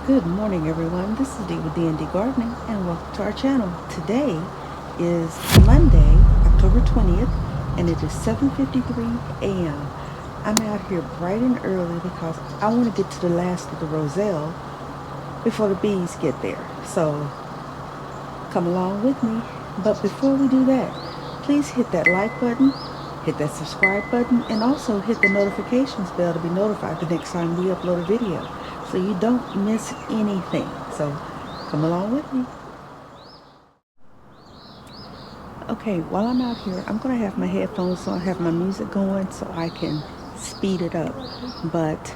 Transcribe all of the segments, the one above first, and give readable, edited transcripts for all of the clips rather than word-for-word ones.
Good morning, everyone. This is Dee with danddgardening, and welcome to our channel. Today is Monday, October 20th, and it is 7:53 a.m. I'm out here bright and early because I want to get to the last of the Roselle before the bees get there. So come along with me. But before we do that, please hit that like button, hit that subscribe button, and also hit the notifications bell to be notified the next time we upload a video so you don't miss anything. So come along with me. Okay, while I'm out here, I'm going to have my headphones so I have my music going so I can speed it up. But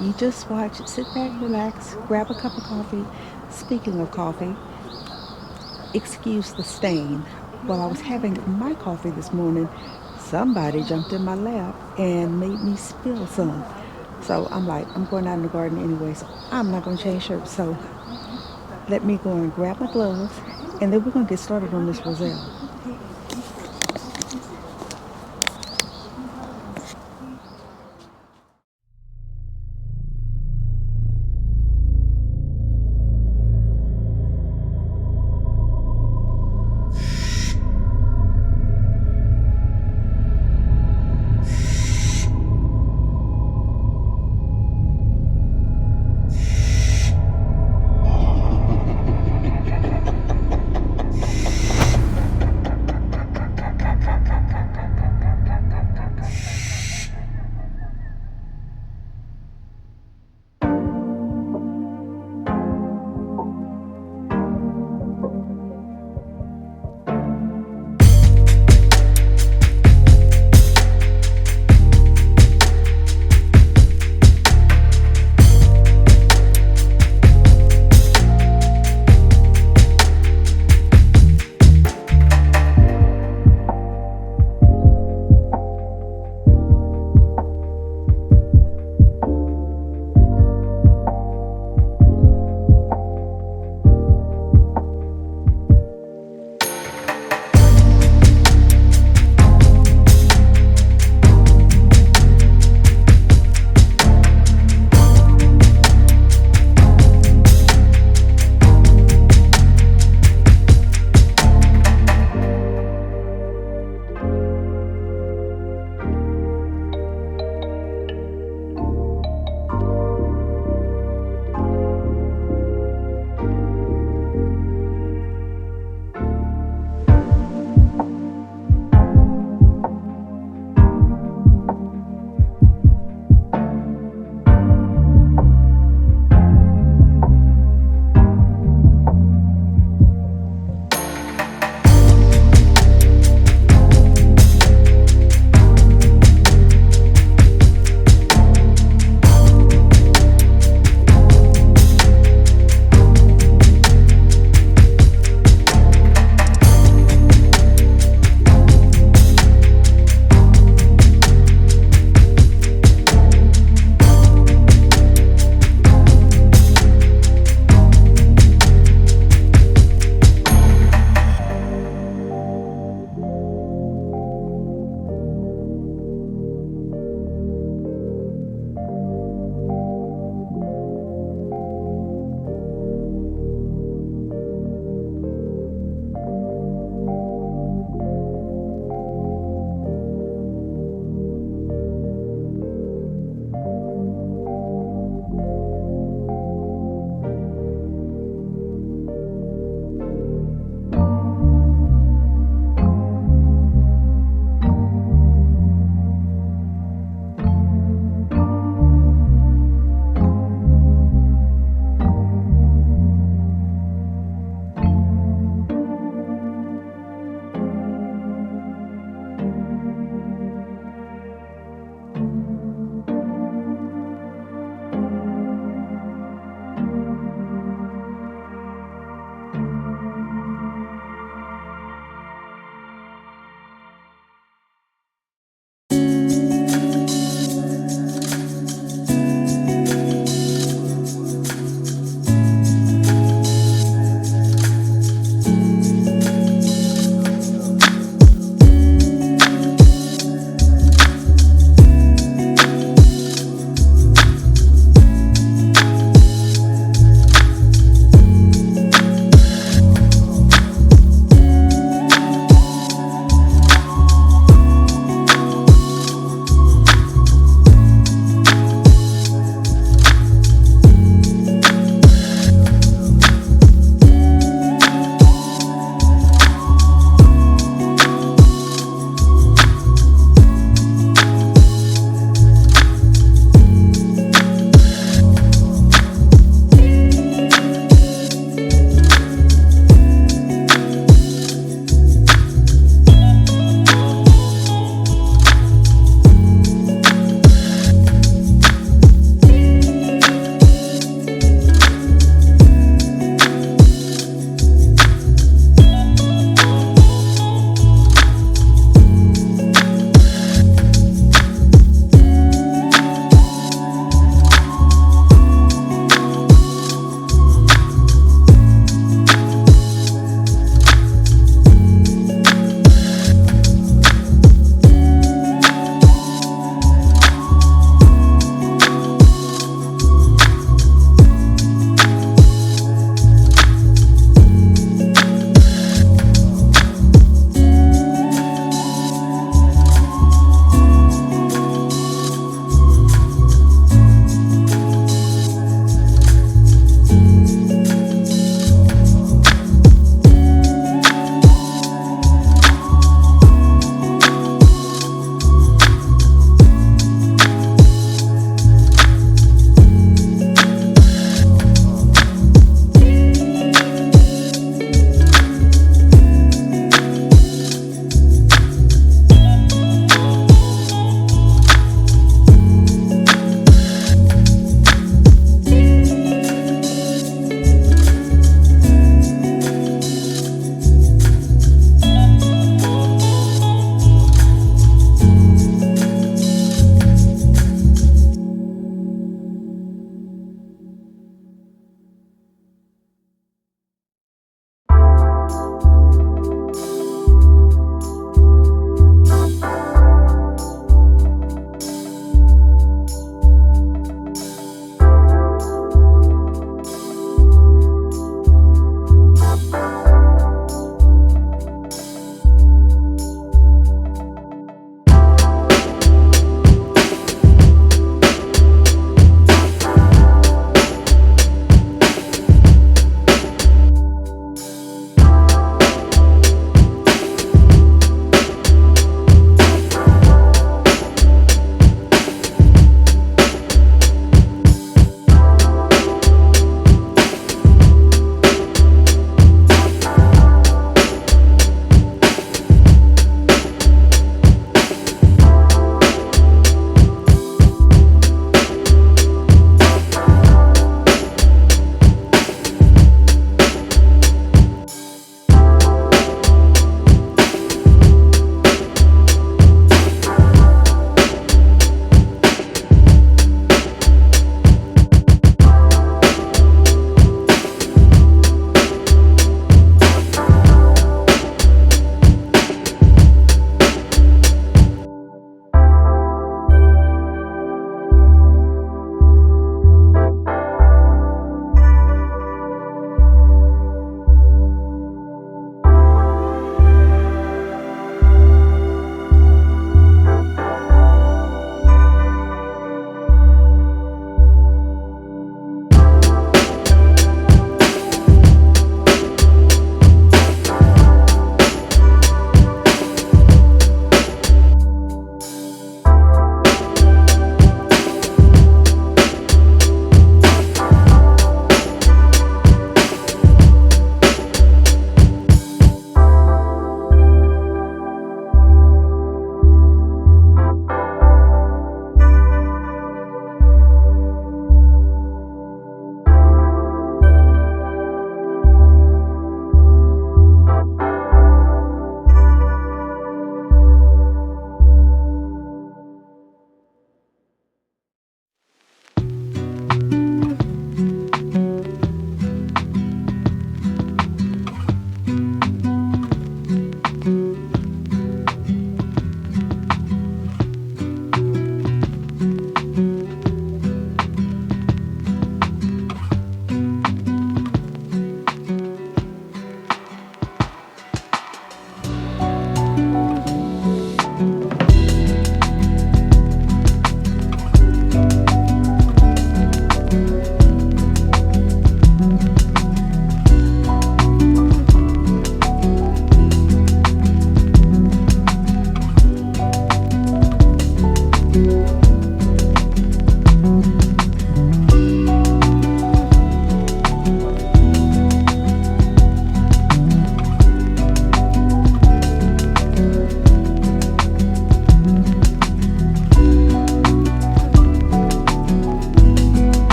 you just watch, sit back, relax, grab a cup of coffee. Speaking of coffee, excuse the stain. While I was having my coffee this morning, somebody jumped in my lap and made me spill some. So I'm like, I'm going out in the garden anyway, so I'm not going to change shirts. So let me go and grab my gloves, and then we're going to get started on this Roselle.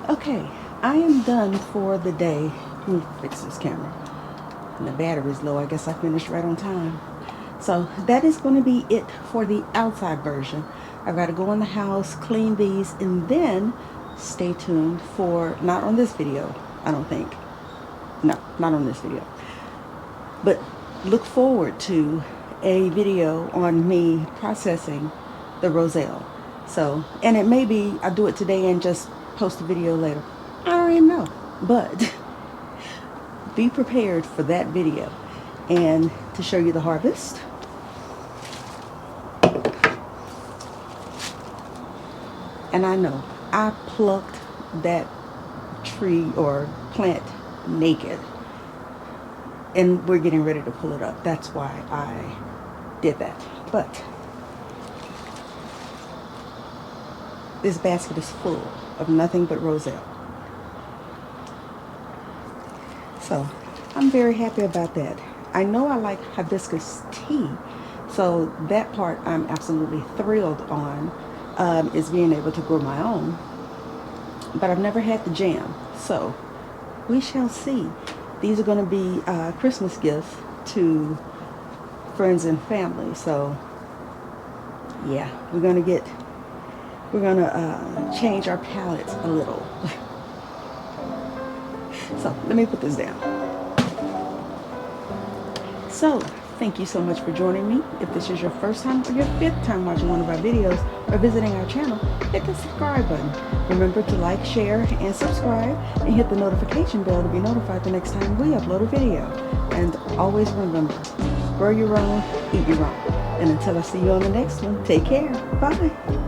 Okay, I am done for the day. Let me fix this camera. And the battery's low. I guess I finished right on time. So that is going to be it for the outside version. I've got to go in the house, clean these, and then stay tuned for, not on this video, I don't think. No, not on this video. But look forward to a video on me processing the Roselle. So, and it may be I'll do it today and just post a video later. I don't even know. But be prepared for that video and to show you the harvest. And I know I plucked that tree or plant naked, and we're getting ready to pull it up. That's why I did that. But this basket is full of nothing but Roselle. So I'm very happy about that. I know I like hibiscus tea, so that part I'm absolutely thrilled on, is being able to grow my own. But I've never had the jam, so we shall see. These are going to be Christmas gifts to friends and family. So yeah, we're going to change our palettes a little. So let me put this down. So thank you so much for joining me. If this is your first time or your fifth time watching one of our videos or visiting our channel, hit the subscribe button. Remember to like, share, and subscribe, and hit the notification bell to be notified the next time we upload a video. And always remember, grow your own, eat your own. And until I see you on the next one, take care. Bye.